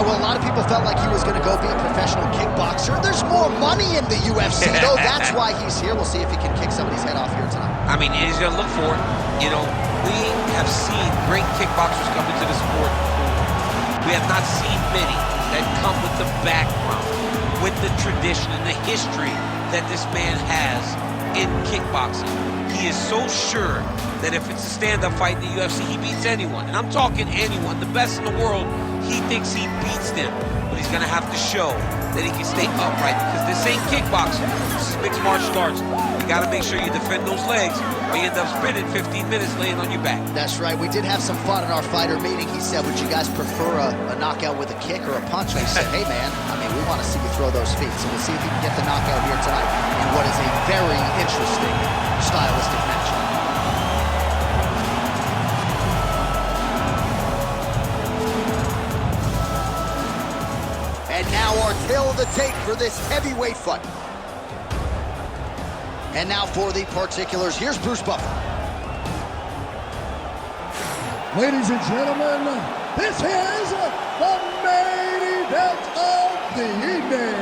well, a lot of people felt like he was going to go be a professional kickboxer. There's more money in the UFC, though. That's why he's here. We'll see if he can kick somebody's head off here tonight. I mean, he's going to look for it. You know, we have seen great kickboxers come into the sport. We have not seen many that come with the background, with the tradition and the history that this man has in kickboxing. He is so sure that if it's a stand-up fight in the UFC, he beats anyone. And I'm talking anyone, the best in the world. He thinks he beats them, but he's gonna have to show that he can stay upright, because this ain't kickboxing. This is mixed martial arts. You gotta make sure you defend those legs, or you end up spending 15 minutes laying on your back. That's right. We did have some fun in our fighter meeting. He said, would you guys prefer a knockout with a kick or a punch? And we said, hey man, I mean, we want to see you throw those feet. So we'll see if he can get the knockout here tonight in what is a very interesting stylistic matchup. And now our tale of the tape for this heavyweight fight. And now for the particulars, here's Bruce Buffer. Ladies and gentlemen, this is the main event of the evening.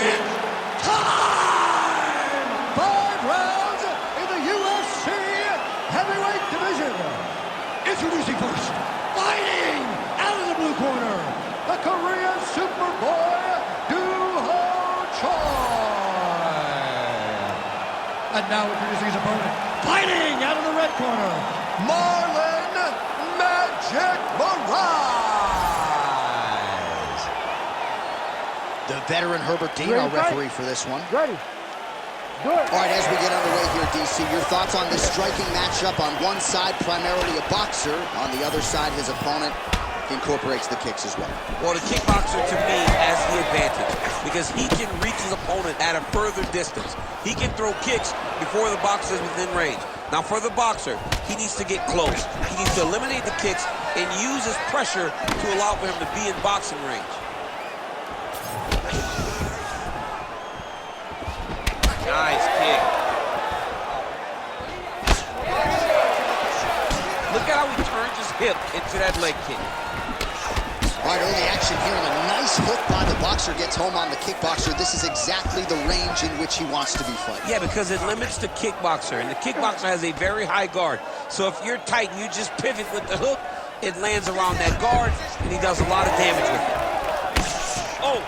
It's time! 5 rounds in the UFC heavyweight division. Introducing first, fighting out of the blue corner, the Korean Superboy, Doo-Ho Choi. And now introducing his opponent, fighting out of the red corner, Marlon Magic Moraes. The veteran Herbert Dean, our referee for this one. Ready. Good. All right, as we get underway here, DC, your thoughts on this striking matchup? On one side, primarily a boxer. On the other side, his opponent incorporates the kicks as well. Well, the kickboxer, to me, has the advantage because he can reach his opponent at a further distance. He can throw kicks before the boxer is within range. Now, for the boxer, he needs to get close. He needs to eliminate the kicks and use his pressure to allow for him to be in boxing range. Nice kick. Look at how he turns his hip into that leg kick. All right, early action here, and a nice hook by the boxer gets home on the kickboxer. This is exactly the range in which he wants to be fighting. Yeah, because it limits the kickboxer, and the kickboxer has a very high guard. So if you're tight and you just pivot with the hook, it lands around that guard, and he does a lot of damage with it. Oh!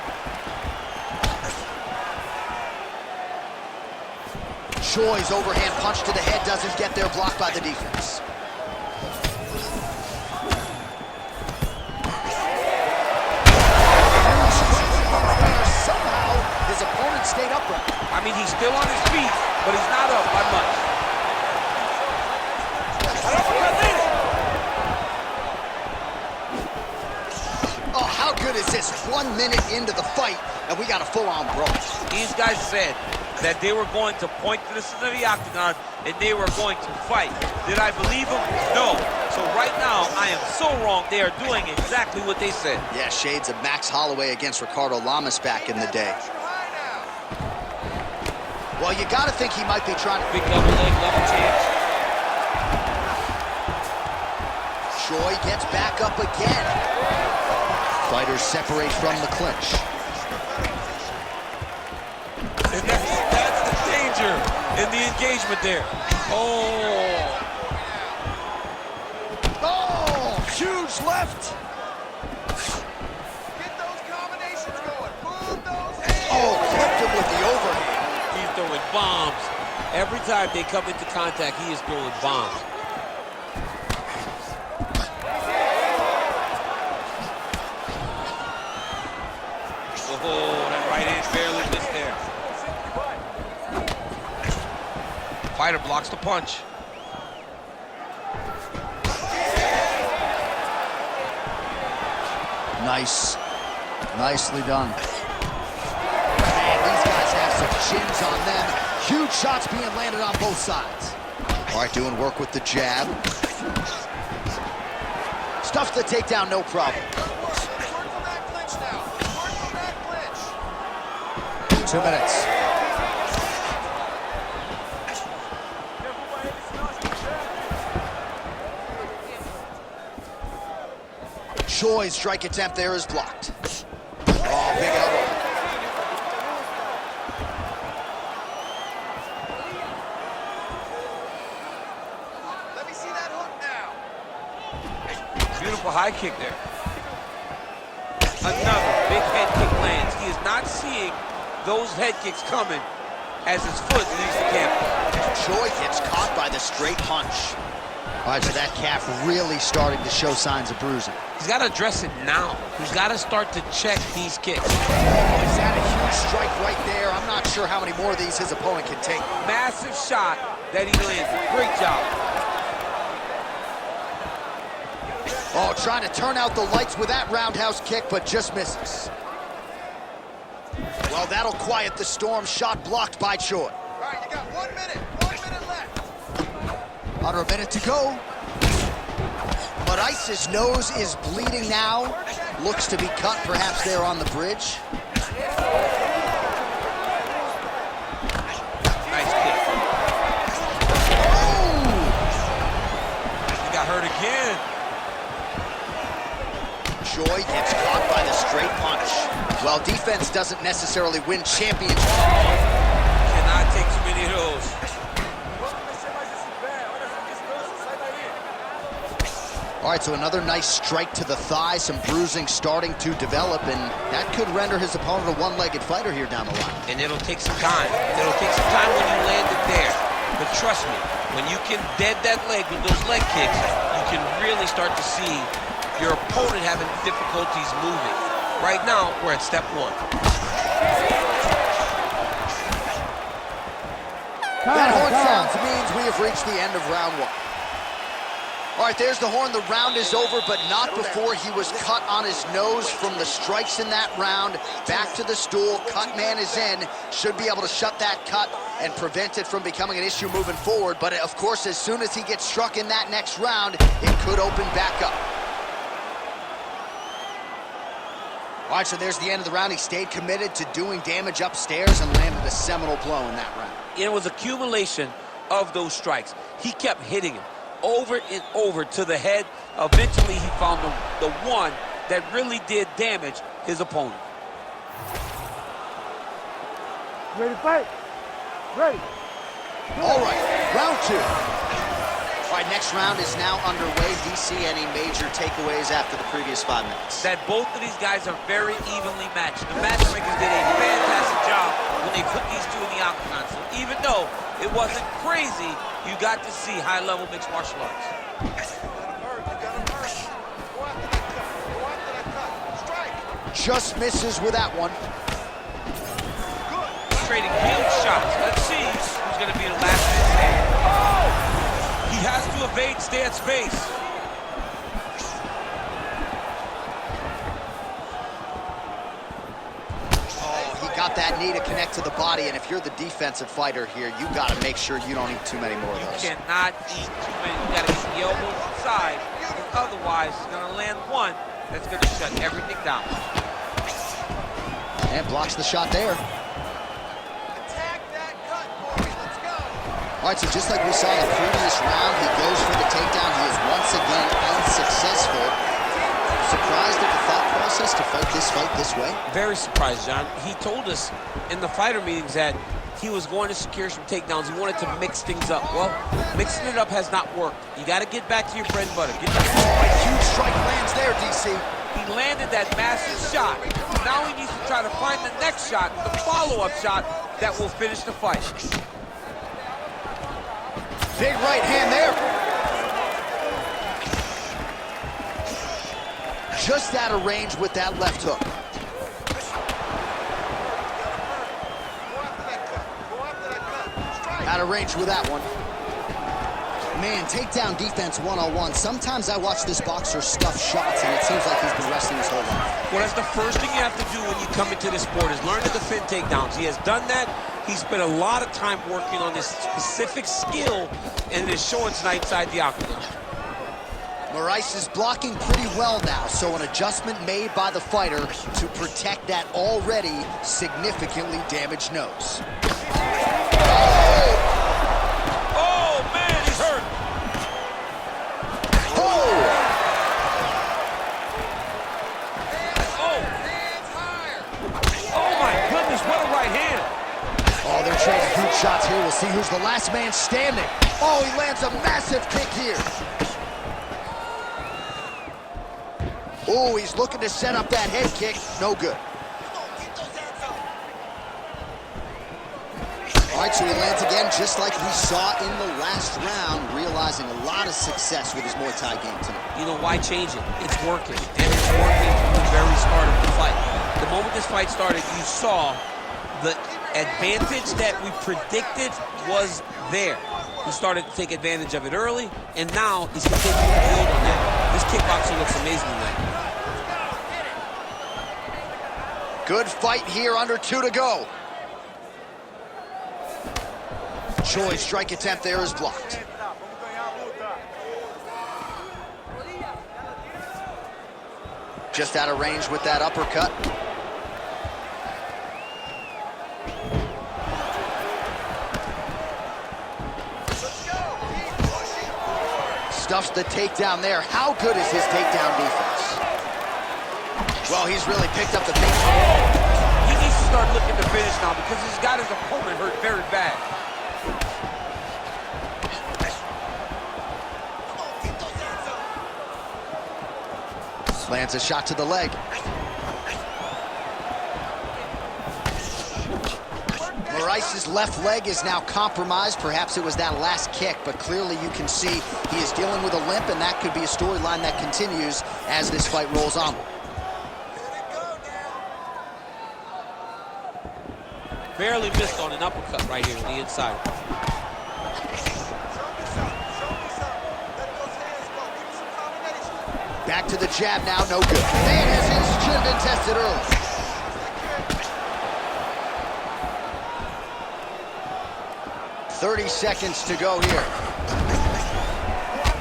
Choi's overhand punch to the head doesn't get there, blocked by the defense. Somehow, his opponent stayed upright. I mean, he's still on his feet, but he's not up by much. Oh, how good is this? 1 minute into the fight, and we got a full-on brawl. These guys said that they were going to point to the center of the octagon and they were going to fight. Did I believe them? No. So right now, I am so wrong. They are doing exactly what they said. Yeah, shades of Max Holloway against Ricardo Lamas back in the day. Well, you got to think he might be trying to... Big double leg, level change. Choi gets back up again. Fighters separate from the clinch. And that's the danger in the engagement there. Oh. Oh, huge left. Get those combinations going. Move those hands. Oh, clipped him with the overhand. He's throwing bombs. Every time they come into contact, he is throwing bombs. Oh, that right hand barely missed there. Fighter blocks the punch. Nice. Nicely done. Man, these guys have some chins on them. Huge shots being landed on both sides. All right, doing work with the jab. Stuffs the takedown, no problem. Work from that clinch now. Work from that clinch. 2 minutes. Choi's strike attempt there is blocked. Oh, big elbow. Let me see that hook now. Beautiful high kick there. Another big head kick lands. He is not seeing those head kicks coming as his foot leaves the camp. Choi gets caught by the straight punch. All right, so that calf really starting to show signs of bruising. He's got to address it now. He's got to start to check these kicks. Oh, is that a huge strike right there? I'm not sure how many more of these his opponent can take. Massive shot that he landed. Great job. Oh, trying to turn out the lights with that roundhouse kick, but just misses. Well, that'll quiet the storm. Shot blocked by Choi. All right, you got 1 minute. 1 minute left. Under a minute to go. But Ice's nose is bleeding now. Looks to be cut, perhaps there on the bridge. Nice kick. Oh! He got hurt again. Choi gets caught by the straight punch. Well, defense doesn't necessarily win championships. Cannot take too many of those. All right, so another nice strike to the thigh, some bruising starting to develop, and that could render his opponent a one-legged fighter here down the line. And it'll take some time. It'll take some time when you land it there. But trust me, when you can dead that leg with those leg kicks, you can really start to see your opponent having difficulties moving. Right now, we're at step 1. That horn sounds means we have reached the end of round 1. All right, there's the horn. The round is over, but not before he was cut on his nose from the strikes in that round. Back to the stool. Cut man is in. Should be able to shut that cut and prevent it from becoming an issue moving forward. But, of course, as soon as he gets struck in that next round, it could open back up. All right, so there's the end of the round. He stayed committed to doing damage upstairs and landed a seminal blow in that round. It was accumulation of those strikes. He kept hitting him over and over to the head. Eventually, he found the one that really did damage his opponent. Ready to fight? Ready. All right, round 2. All right, next round is now underway. DC, any major takeaways after the previous 5 minutes? That both of these guys are very evenly matched. The matchmakers did a fantastic job when they put these two in the octagon. So even though it wasn't crazy, you got to see high-level mixed martial arts. You got him hurt. You got him hurt. Go after that cut. Go after that cut. Strike. Just misses with that one. Good. Trading huge shots. Let's see who's going to be the last in his hand. He has to evade, stay at space. Got that knee to connect to the body, and if you're the defensive fighter here, you got to make sure you don't eat too many more of those. You cannot eat too many. You got to get the elbows inside, otherwise, it's going to land one that's going to shut everything down. And blocks the shot there. Attack that cut, boys. Let's go. All right, so just like we saw in the previous round, he goes for the takedown. He is once again unsuccessful. Surprised at the thought process to fight this way? Very surprised, John. He told us in the fighter meetings that he was going to secure some takedowns. He wanted to mix things up. Well, mixing it up has not worked. You got to get back to your bread and butter. Get Huge strike lands there, DC. He landed that massive shot. Now he needs to try to find the next shot, the follow-up shot that will finish the fight. Big right hand there. Just out of range with that left hook. Go after that cut. Go after that cut. Strike. Out of range with that one. Man, takedown defense 101. Sometimes I watch this boxer stuff shots, and it seems like he's been wrestling his whole life. Well, that's the first thing you have to do when you come into this sport is learn to defend takedowns. He has done that. He spent a lot of time working on this specific skill, and it is showing tonight inside the octagon. Moraes is blocking pretty well now, so an adjustment made by the fighter to protect that already significantly damaged nose. Oh, man, he's hurt. see who's the last man standing. Oh, he lands a massive kick here. Oh, he's looking to set up that head kick. No good. All right, so he lands again just like we saw in the last round, realizing a lot of success with his Muay Thai game tonight. You know, why change it? It's working, and it's working from the very start of the fight. The moment this fight started, you saw the advantage that we predicted was there. He started to take advantage of it early, and now he's continuing to build on that. This kickboxer looks amazing tonight. Good fight here, under 2 to go. Choi's strike attempt there is blocked. Just out of range with that uppercut. Stuffs the takedown there. How good is his takedown defense? Well, he's really picked up the pace. He needs to start looking to finish now because he's got his opponent hurt very bad. Lands a shot to the leg. Moraes' left leg is now compromised. Perhaps it was that last kick, but clearly you can see he is dealing with a limp, and that could be a storyline that continues as this fight rolls on. Barely missed on an uppercut right here on the inside. Back to the jab now, no good. Man, has his chin been tested early. "30 seconds to go here.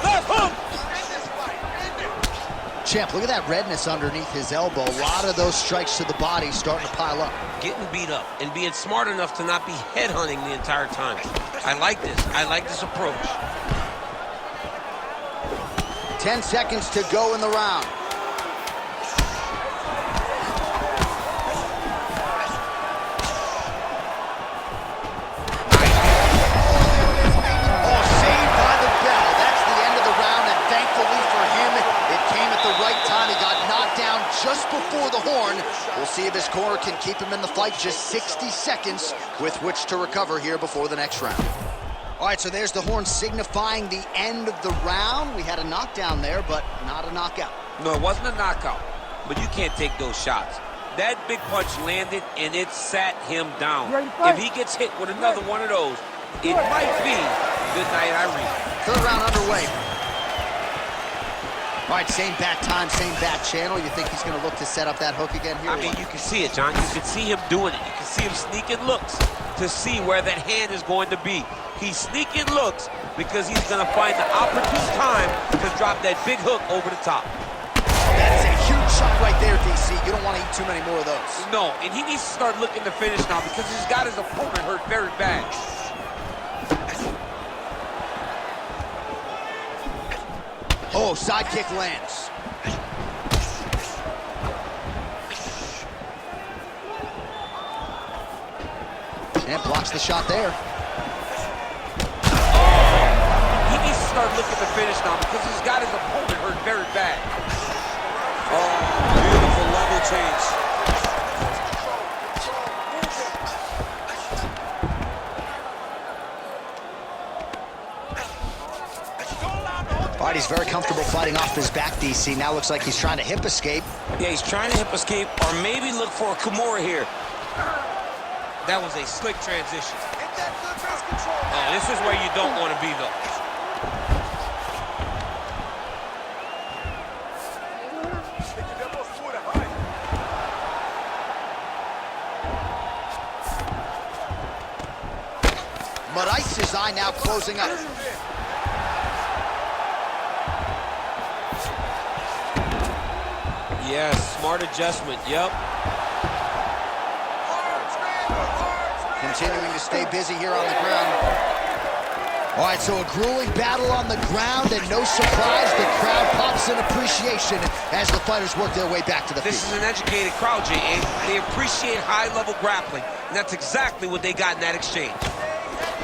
Left hook! Champ, look at that redness underneath his elbow. A lot of those strikes to the body starting to pile up. Getting beat up and being smart enough to not be headhunting the entire time. I like this. I like this approach. 10 seconds to go in the round. Oh, saved by the bell. That's the end of the round, and thankfully for him, it came at the right time. He got knocked down just before the horn. We'll see if his corner can keep him in the fight. Just 60 seconds with which to recover here before the next round. All right, so there's the horn signifying the end of the round. We had a knockdown there, but not a knockout. No, it wasn't a knockout, but you can't take those shots. That big punch landed, and it sat him down. If he gets hit with another one of those, it might be good night, Irene. Third round underway. All right, same bat time, same bat channel. You think he's going to look to set up that hook again here? I mean, you can see it, John. You can see him doing it. You can see him sneaking looks to see where that hand is going to be. He's sneaking looks because he's going to find the opportune time to drop that big hook over the top. That's a huge shot right there, DC. You don't want to eat too many more of those. No, and he needs to start looking to finish now because he's got his opponent hurt very bad. Oh, side kick lands. And blocks the shot there. He needs to start looking to finish now because he's got his opponent hurt very bad. Oh, beautiful level change. All right, he's very comfortable fighting off his back, DC. Now looks like he's trying to hip escape. Yeah, he's trying to hip escape or maybe look for a Kimura here. That was a slick transition. Oh, this is where you don't want to be, though. Moraes' eye now closing up. Yes, smart adjustment, yep. Continuing to stay busy here on the ground. All right, so a grueling battle on the ground, and no surprise, the crowd pops in appreciation as the fighters work their way back to the feet. This is an educated crowd, J.A. They appreciate high-level grappling, and that's exactly what they got in that exchange.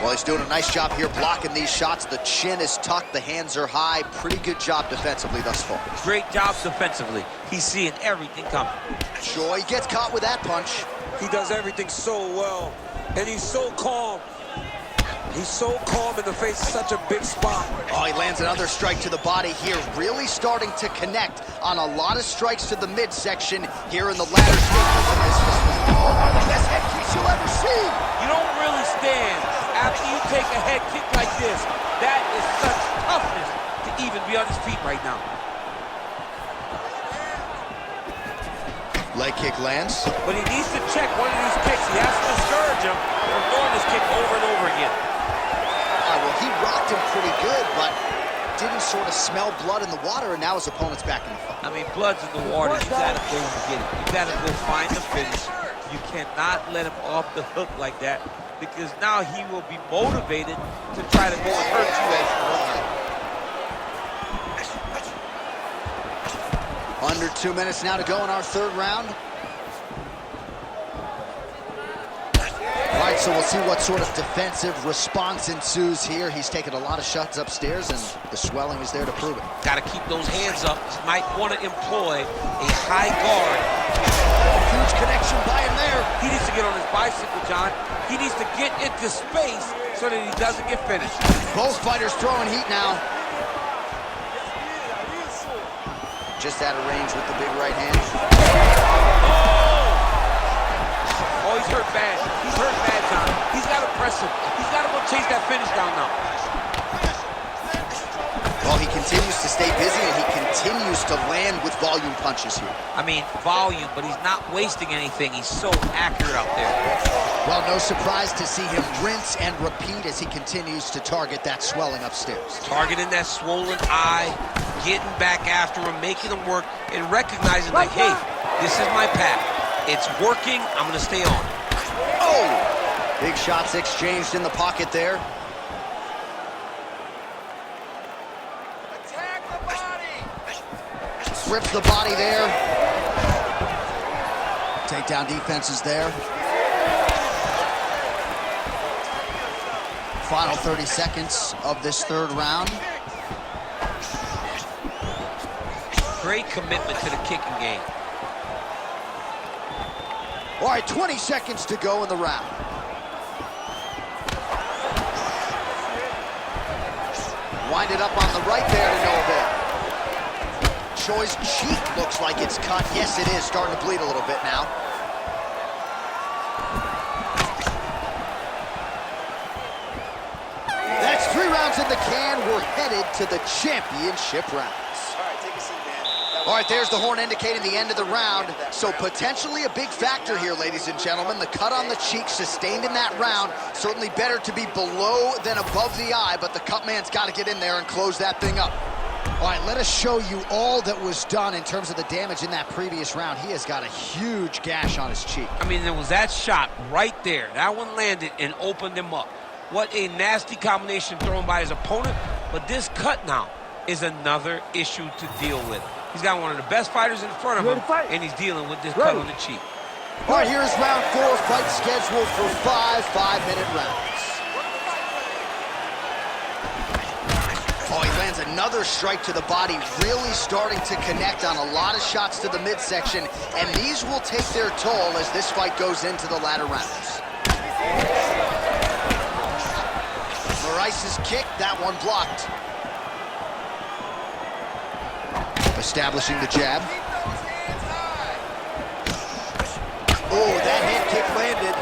Well, he's doing a nice job here blocking these shots. The chin is tucked, the hands are high. Pretty good job defensively thus far. Great job defensively. He's seeing everything coming. Joy gets caught with that punch. He does everything so well, and he's so calm. He's so calm in the face of such a big spot. Oh, he lands another strike to the body here, really starting to connect on a lot of strikes to the midsection here in the latter stages of this. One of the best head kicks you'll ever see. You don't really stand after you take a head kick like this. That is such toughness to even be on his feet right now. Leg kick lands. But he needs to check one of these kicks. He has to discourage him from throwing this kick over and over again. Well, he rocked him pretty good, but didn't sort of smell blood in the water, and now his opponent's back in the fight. I mean, blood's in the water. You gotta go and get it. You gotta go find the finish. You cannot let him off the hook like that, because now he will be motivated to try to go and hurt you as you hurt. Under 2 minutes now to go in our third round. All right, so we'll see what sort of defensive response ensues here. He's taken a lot of shots upstairs, and the swelling is there to prove it. Gotta keep those hands up. Might want to employ a high guard. Huge connection by him there. He needs to get on his bicycle, John. He needs to get into space so that he doesn't get finished. Both fighters throwing heat now. Just out of range with the big right hand. Oh, he's hurt bad. He's hurt bad, John. He's got to press him. He's got to go chase that finish down now. Well, he continues to stay busy, and he continues to land with volume punches here. I mean, volume, but he's not wasting anything. He's so accurate out there. Well, no surprise to see him rinse and repeat as he continues to target that swelling upstairs. Targeting that swollen eye, getting back after him, making him work, and recognizing like, hey, this is my path. It's working. I'm going to stay on. Oh! Big shots exchanged in the pocket there. Attack the body! Rips the body there. Takedown defense is there. Final 30 seconds of this third round. Great commitment to the kicking game. All right, 20 seconds to go in the round. Wind it up on the right there to no avail. Choi's cheek looks like it's cut. Yes, it is. Starting to bleed a little bit now. That's 3 rounds in the can. We're headed to the championship rounds. All right, take a seat, man. All right, there's the horn indicating the end of the round. So potentially a big factor here, ladies and gentlemen. The cut on the cheek sustained in that round. Certainly better to be below than above the eye, but the cut man's got to get in there and close that thing up. All right, let us show you all that was done in terms of the damage in that previous round. He has got a huge gash on his cheek. I mean, there was that shot right there. That one landed and opened him up. What a nasty combination thrown by his opponent. But this cut now is another issue to deal with. He's got one of the best fighters in front of him, and he's dealing with this cut on the cheek. All right, here's round 4, fight scheduled for 5 5-minute rounds. Oh, he lands another strike to the body, really starting to connect on a lot of shots to the midsection, and these will take their toll as this fight goes into the latter rounds. Moraes' kick, that one blocked. Establishing the jab. Oh, that head kick landed.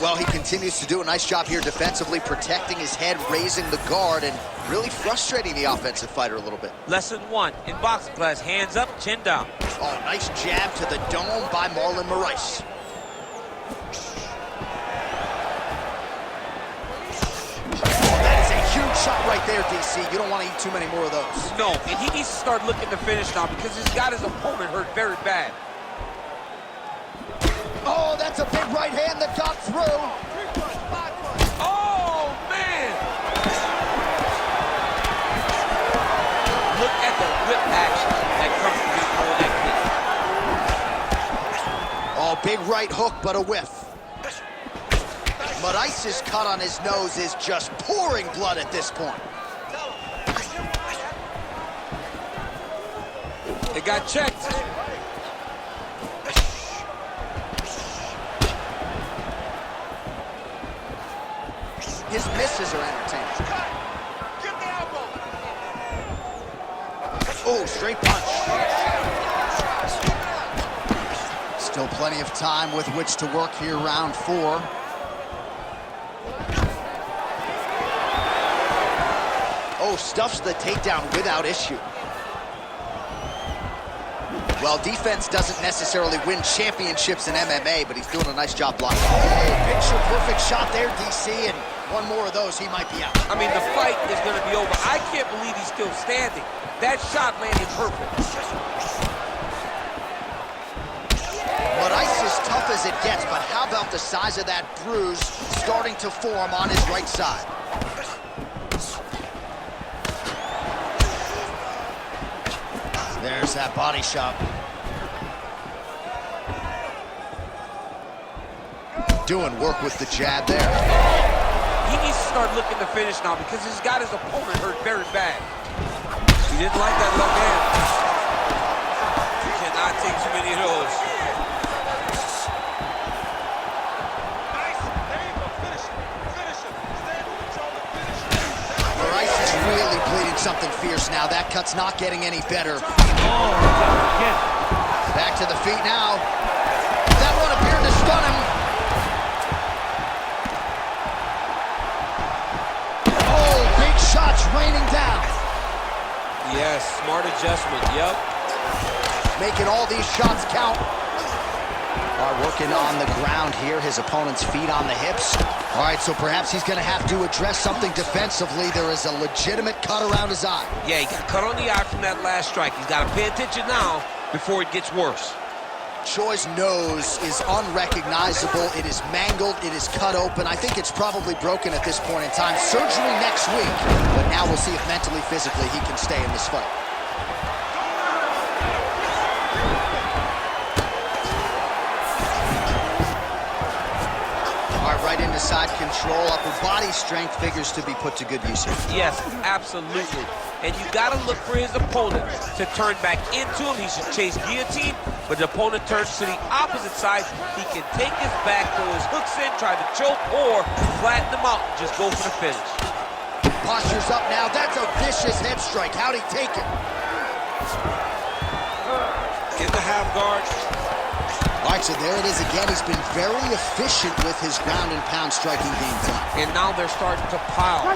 Well, he continues to do a nice job here defensively, protecting his head, raising the guard, and really frustrating the offensive fighter a little bit. Lesson 1 in boxing class, hands up, chin down. Oh, nice jab to the dome by Marlon Moraes. Oh, that is a huge shot right there, DC. You don't want to eat too many more of those. No, and he needs to start looking to finish now because he's got his opponent hurt very bad. Oh, that's a big right hand that got through. Oh, man! big right hook, but a whiff. Moraes' cut on his nose is just pouring blood at this point. It got checked. His misses are entertaining. Get the elbow. Oh, straight punch. Still plenty of time with which to work here, round 4. Oh, stuffs the takedown without issue. Well, defense doesn't necessarily win championships in MMA, but he's doing a nice job blocking. Oh, picture-perfect shot there, DC, and one more of those, he might be out. I mean, the fight is going to be over. I can't believe he's still standing. That shot landed perfect. Moraes is tough as it gets, but how about the size of that bruise starting to form on his right side? There's that body shot. Doing work with the jab there. He needs to start looking to finish now because he's got his opponent hurt very bad. He didn't like that left hand. You cannot take too many of those. Nice. There you go. Finish him. Finish him. Stand in control and finish him. Moraes is really bleeding something fierce now. That cut's not getting any better. Back to the feet now. That one appeared to stun him. Oh, big shots raining down. Yes, smart adjustment. Yep. Making all these shots count. Are working on the ground here. His opponent's feet on the hips. All right, so perhaps he's going to have to address something defensively. There is a legitimate cut around his eye. Yeah, he got cut on the eye from that last strike. He's got to pay attention now before it gets worse. Choi's nose is unrecognizable. It is mangled. It is cut open. I think it's probably broken at this point in time. Surgery next week, but now we'll see if mentally, physically, he can stay in this fight. All right, right into side control. Upper body strength figures to be put to good use here. Yes, absolutely. And you got to look for his opponent to turn back into him. He should chase guillotine, but the opponent turns to the opposite side. He can take his back, throw his hooks in, try to choke, or flatten him out and just go for the finish. Posture's up now. That's a vicious head strike. How'd he take it? In the half guard. All right, so there it is again. He's been very efficient with his ground and pound striking game time. And now they're starting to pile.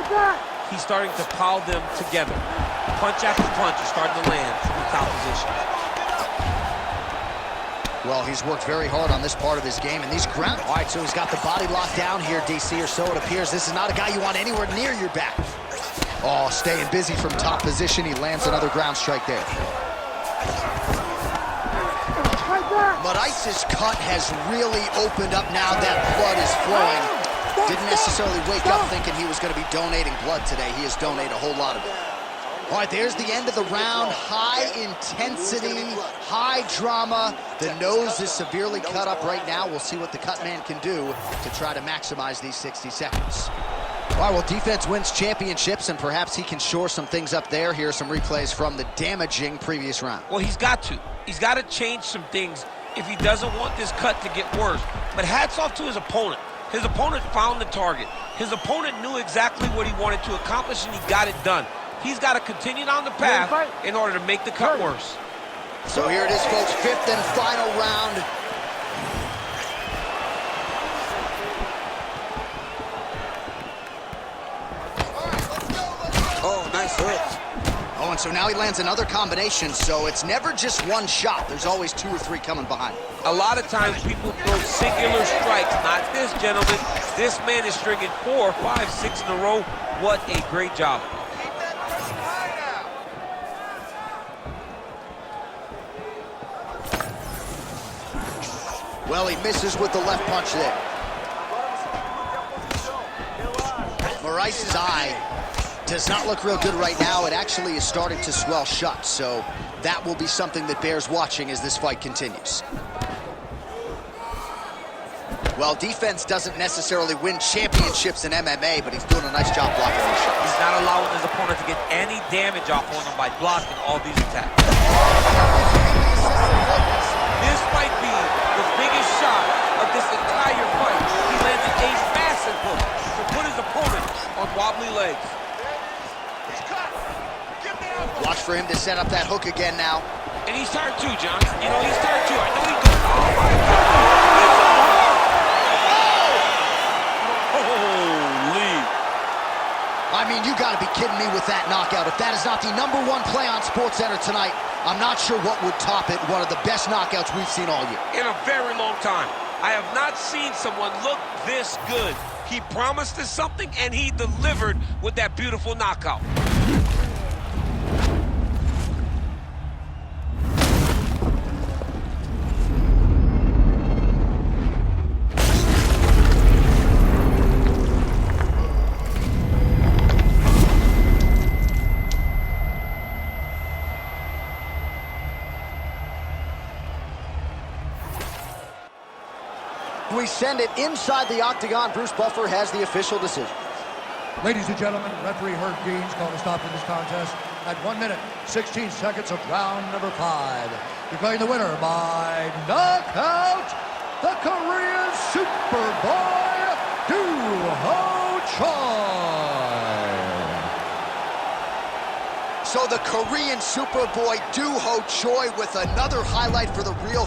He's starting to pile them together. Punch after punch is starting to land from the top position. Well, he's worked very hard on this part of his game, and these ground... All right, so he's got the body locked down here, DC, or so it appears. This is not a guy you want anywhere near your back. Oh, staying busy from top position. He lands another ground strike there. Moraes' cut has really opened up now that blood is flowing. Didn't necessarily wake up thinking he was going to be donating blood today. He has donated a whole lot of it. All right, there's the end of the round. High intensity, high drama. The nose is severely cut up right now. We'll see what the cut man can do to try to maximize these 60 seconds. All right, well, defense wins championships, and perhaps he can shore some things up there. Here are some replays from the damaging previous round. Well, he's got to. He's got to change some things if he doesn't want this cut to get worse. But hats off to his opponent. His opponent found the target. His opponent knew exactly what he wanted to accomplish, and he got it done. He's got to continue down the path in order to make the cut worse. So here it is, folks, fifth and final round. Oh, nice hit. Oh, and so now he lands another combination, so it's never just one shot. There's always 2 or 3 coming behind. A lot of times people throw singular strikes. Not this gentleman. This man is stringing 4, 5, 6 in a row. What a great job. Keep that high now. Well, he misses with the left punch there. Moraes' eye does not look real good right now. It actually is starting to swell shut, so that will be something that bears watching as this fight continues. Well, defense doesn't necessarily win championships in MMA, but he's doing a nice job blocking these shots. He's not allowing his opponent to get any damage off on him by blocking all these attacks. This might be the biggest shot of this entire fight. He landed a massive hook to put his opponent on wobbly legs. Watch for him to set up that hook again now. And he's tired too, John. You know, he's tired too. I know he's doing. Oh my God! It's over! Holy! I mean, you got to be kidding me with that knockout. If that is not the #1 play on SportsCenter tonight, I'm not sure what would top it. One of the best knockouts we've seen all year. In a very long time. I have not seen someone look this good. He promised us something, and he delivered with that beautiful knockout. We send it inside the octagon. Bruce Buffer has the official decision. Ladies and gentlemen, referee Herb Deans called a stop to this contest at 1 minute, 16 seconds of round number 5. Declaring the winner by knockout, the Korean Superboy, Doo-Ho Choi. So the Korean Superboy Doo-Ho Choi with another highlight for the real